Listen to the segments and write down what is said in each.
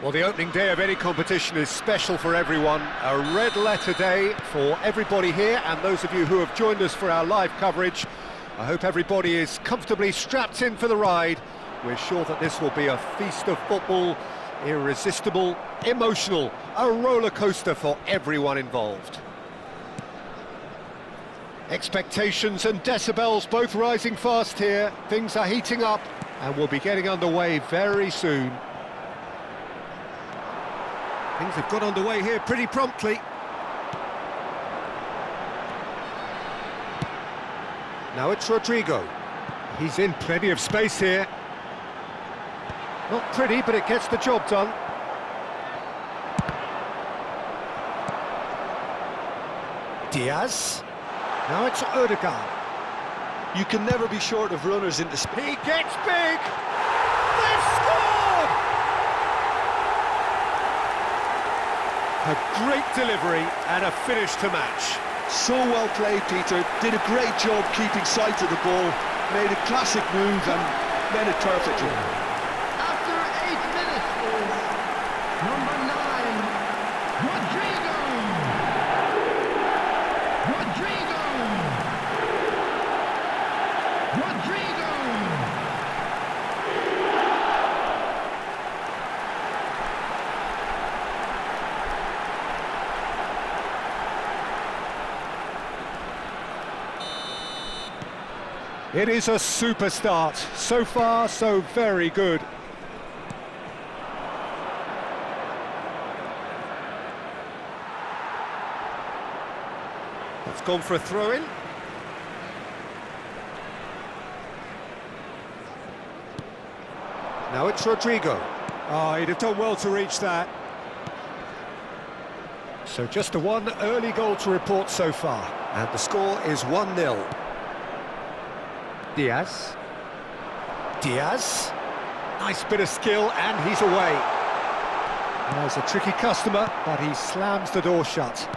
Well, the opening day of any competition is special for everyone. A red letter day for everybody here, and those of you who have joined us for our live coverage. I hope everybody is comfortably strapped in for the ride. We're sure that this will be a feast of football, irresistible, emotional, a roller coaster for everyone involved. Expectations and decibels both rising fast here. Things are heating up, and we'll be getting underway very soon. Things have got underway here pretty promptly. Now it's Rodrigo. He's in plenty of space here. Not pretty, but it gets the job done. Diaz. Now it's Ødegaard. You can never be short of runners into space. He gets big! They've scored! A great delivery and a finish to match. So well played, Peter. Did a great job keeping sight of the ball. Made a classic move and made it perfectly. After 8 minutes is number 9, Rodrigo! Rodrigo! Rodrigo! It is a super start. So far, so very good. It's gone for a throw-in. Now it's Rodrigo. Oh, he'd have done well to reach that. So just a one early goal to report so far. And the score is 1-0. Diaz. Diaz. Nice bit of skill, and he's away. There's a tricky customer, but he slams the door shut.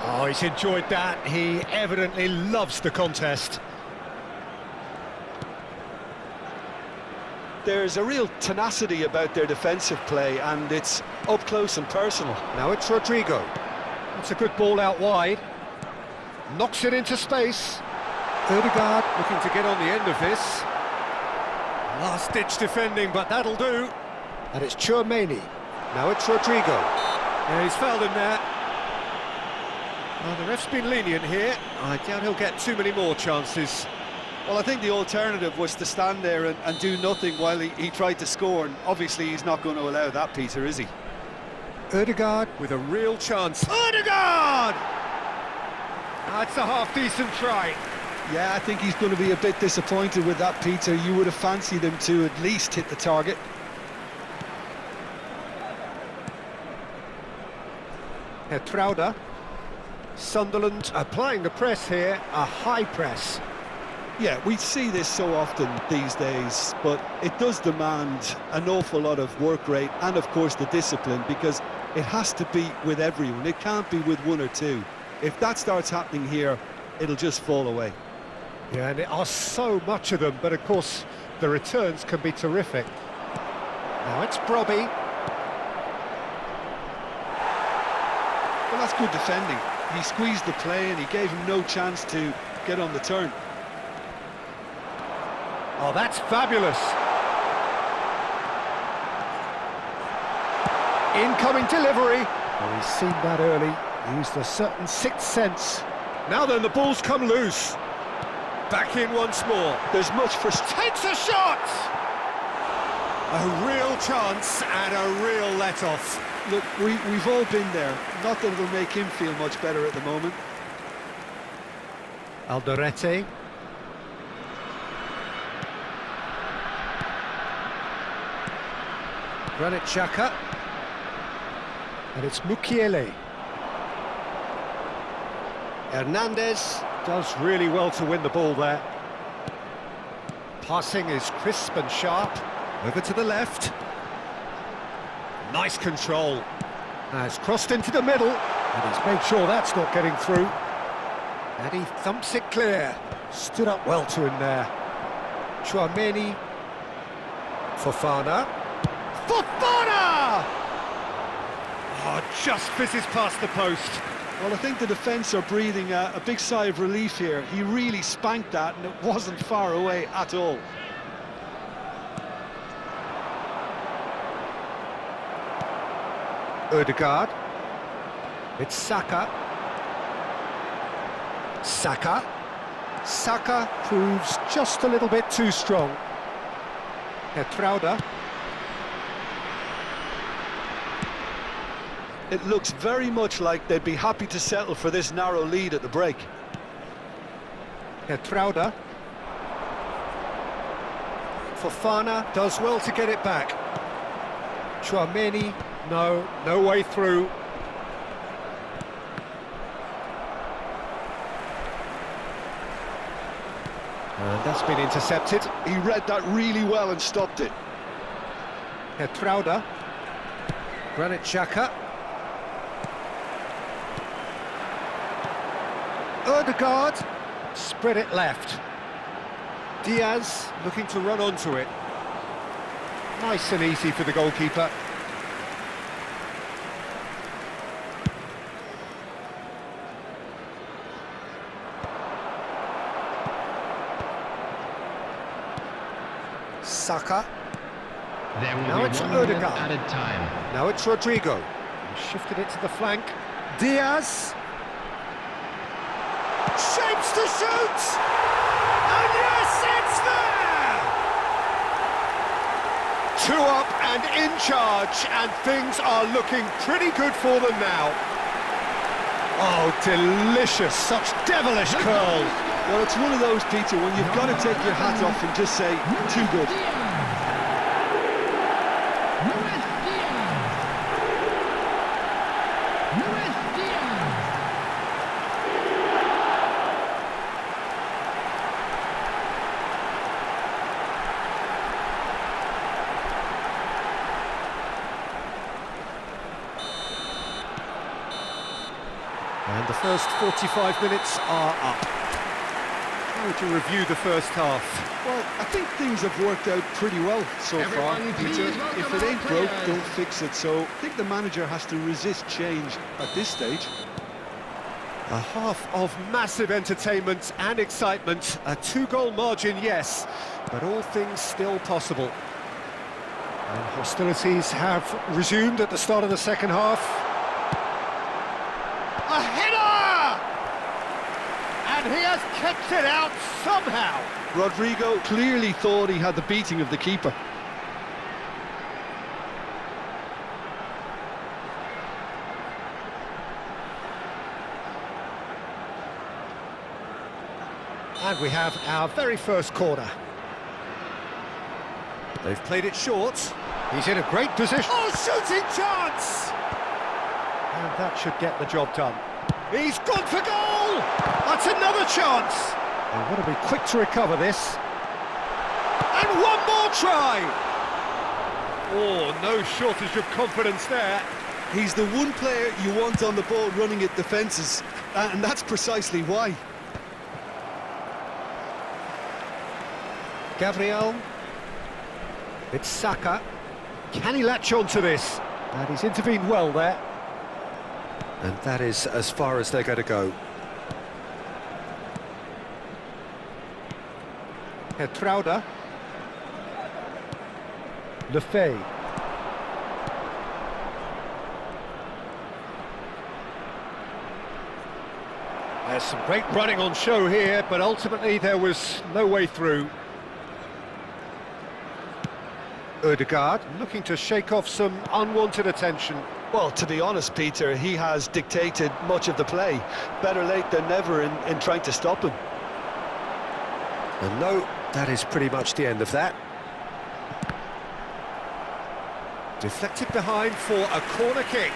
Oh, he's enjoyed that. He evidently loves the contest. There's a real tenacity about their defensive play, and it's up close and personal. Now it's Rodrigo. That's a good ball out wide. Knocks it into space. Ødegaard looking to get on the end of this. Last-ditch defending, but that'll do. And it's Tchouaméni. Now it's Rodrigo. Yeah, he's fouled him there. Well, the ref's been lenient here. I doubt he'll get too many more chances. Well, I think the alternative was to stand there and do nothing while he tried to score, and obviously he's not going to allow that, Peter, is he? Ødegaard with a real chance. Ødegaard! That's a half-decent try. Yeah, I think he's going to be a bit disappointed with that, Peter. You would have fancied him to at least hit the target. Hertrauda. Sunderland applying the press here, a high press. Yeah, we see this so often these days, but it does demand an awful lot of work rate and, of course, the discipline, because it has to be with everyone. It can't be with one or two. If that starts happening here, it'll just fall away. Yeah, and there are so much of them, but of course the returns can be terrific. Now it's Brobbey. Well, that's good defending. He squeezed the play and he gave him no chance to get on the turn. Oh, that's fabulous. Incoming delivery. Oh, he's seen that early. Used a certain sixth sense. Now then, the ball's come loose. Back in once more. There's much for... Takes a shot! A real chance and a real let-off. Look, we've all been there. Not that it'll make him feel much better at the moment. Alderete. Granit Xhaka. And it's Mukiele. Hernandez does really well to win the ball there. Passing is crisp and sharp. Over to the left. Nice control. Has crossed into the middle, and he's made sure that's not getting through. And he thumps it clear. Stood up well to him there. Tchouaméni. Fofana. Fofana! Oh, just fizzes past the post. Well, I think the defence are breathing a big sigh of relief here. He really spanked that, and it wasn't far away at all. Ødegaard. It's Saka. Saka. Saka proves just a little bit too strong. Geertruida. It looks very much like they'd be happy to settle for this narrow lead at the break. Geertruida. Fofana does well to get it back. Tchouaméni, no way through. And that's been intercepted. He read that really well and stopped it. Geertruida. Granit Xhaka. Ødegaard. Spread it left. Diaz looking to run onto it. Nice and easy for the goalkeeper. Saka. There will Now be it's 1 minute Ødegaard. added time. Now it's Rodrigo. He shifted it to the flank. Diaz. Shapes to shoot! And yes, it's there! 2 up and in charge, and things are looking pretty good for them now. Oh, delicious, such devilish curl. Well, it's one of those, Peter, when you've got to take your hat off and just say, too good. Luis Diaz. Luis Diaz. And the first 45 minutes are up. How would you review the first half? Well, I think things have worked out pretty well so far, Everyone, Peter. please welcome If it our ain't broke, players. don't fix it. So I think the manager has to resist change at this stage. A half of massive entertainment and excitement. A 2-goal margin, yes, but all things still possible. And hostilities have resumed at the start of the second half. A header! And he has kept it out somehow. Rodrigo clearly thought he had the beating of the keeper. And we have our very first corner. They've played it short. He's in a great position. Oh, shooting chance! And that should get the job done. He's gone for goal! That's another chance! They want to be quick to recover this. And one more try! Oh, no shortage of confidence there. He's the one player you want on the ball running at defences, and that's precisely why. Gabriel. It's Saka. Can he latch on to this? And he's intervened well there. And that is as far as they're going to go. Geertruida. Lefebvre. There's some great running on show here, but ultimately there was no way through. Ødegaard looking to shake off some unwanted attention. Well, to be honest, Peter, he has dictated much of the play. Better late than never in trying to stop him. And no, that is pretty much the end of that. Deflected behind for a corner kick.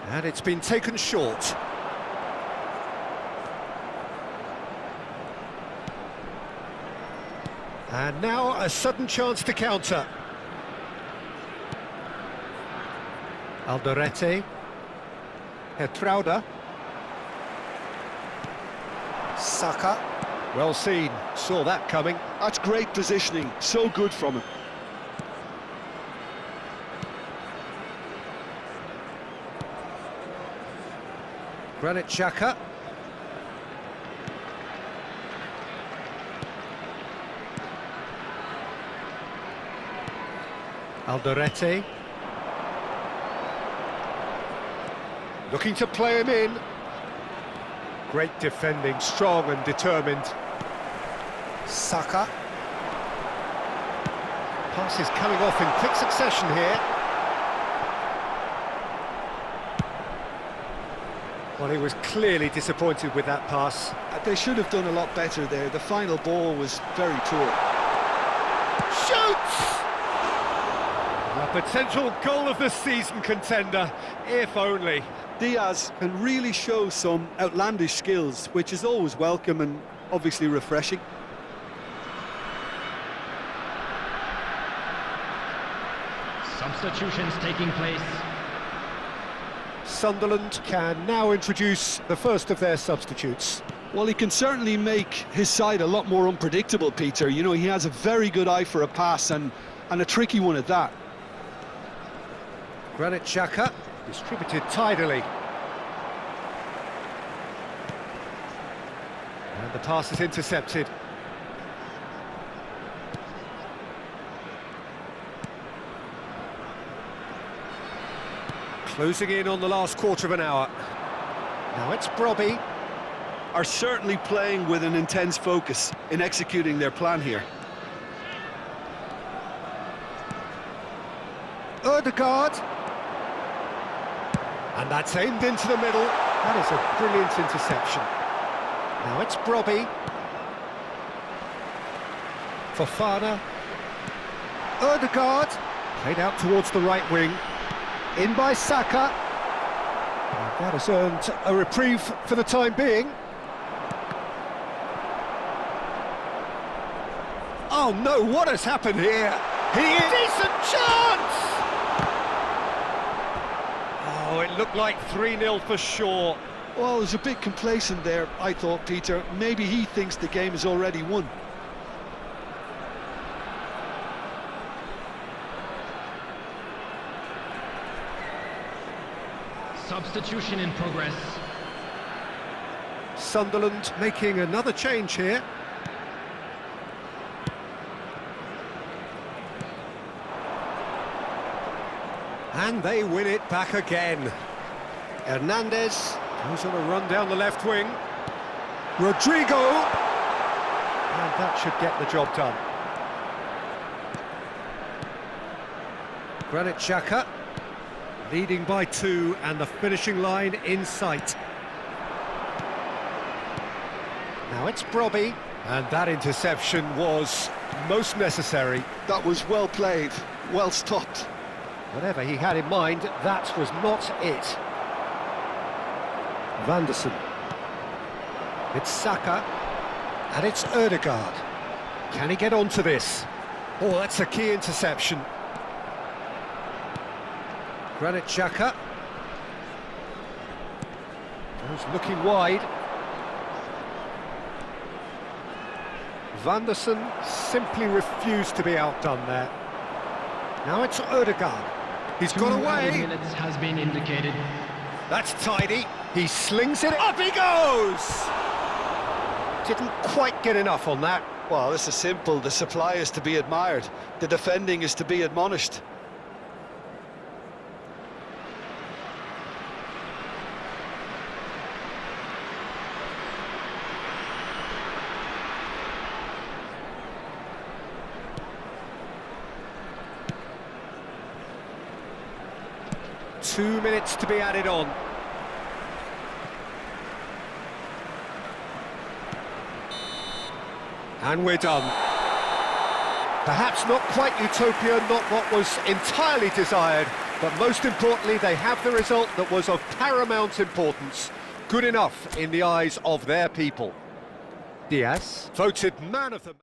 And it's been taken short. And now a sudden chance to counter. Alderete. Geertruida. Saka. Well seen, saw that coming. That's great positioning, so good from him. Granit Xhaka. Alderete. Looking to play him in. Great defending, strong and determined. Saka. Passes coming off in quick succession here. Well, he was clearly disappointed with that pass. They should have done a lot better there. The final ball was very poor. Shoots! A potential goal of the season contender, if only. Diaz can really show some outlandish skills, which is always welcome and obviously refreshing. Substitutions taking place. Sunderland can now introduce the first of their substitutes. Well, he can certainly make his side a lot more unpredictable, Peter. You know, he has a very good eye for a pass and a tricky one at that. Granit Xhaka distributed tidily. And the pass is intercepted. Closing in on the last quarter of an hour. Now it's Brobbey. Are certainly playing with an intense focus in executing their plan here. Ødegaard. And that's aimed into the middle. That is a brilliant interception. Now it's Brobbey. Fofana. Ødegaard. Played out towards the right wing. In by Saka. And that has earned a reprieve for the time being. Oh no, what has happened here? Decent chance! Oh, it looked like 3-0 for sure. Well, there's a bit complacent there, I thought, Peter. Maybe he thinks the game is already won. Substitution in progress. Sunderland making another change here. And they win it back again. Hernandez goes on a run down the left wing. Rodrigo! And that should get the job done. Granit Xhaka leading by 2 and the finishing line in sight. Now it's Brobbey, and that interception was most necessary. That was well played, well stopped. Whatever he had in mind, that was not it. Vanderson. It's Saka, and it's Ødegaard. Can he get onto this? Oh, that's a key interception. Granit Xhaka. Goes looking wide. Vanderson simply refused to be outdone there. Now it's Ødegaard. He's got 2 away. minutes has been indicated. That's tidy. He slings it. Up he goes! Didn't quite get enough on that. Well, this is simple. The supply is to be admired. The defending is to be admonished. Two minutes to be added on. And we're done. Perhaps not quite utopia, not what was entirely desired, but most importantly, they have the result that was of paramount importance. Good enough in the eyes of their people. Diaz, voted man of the...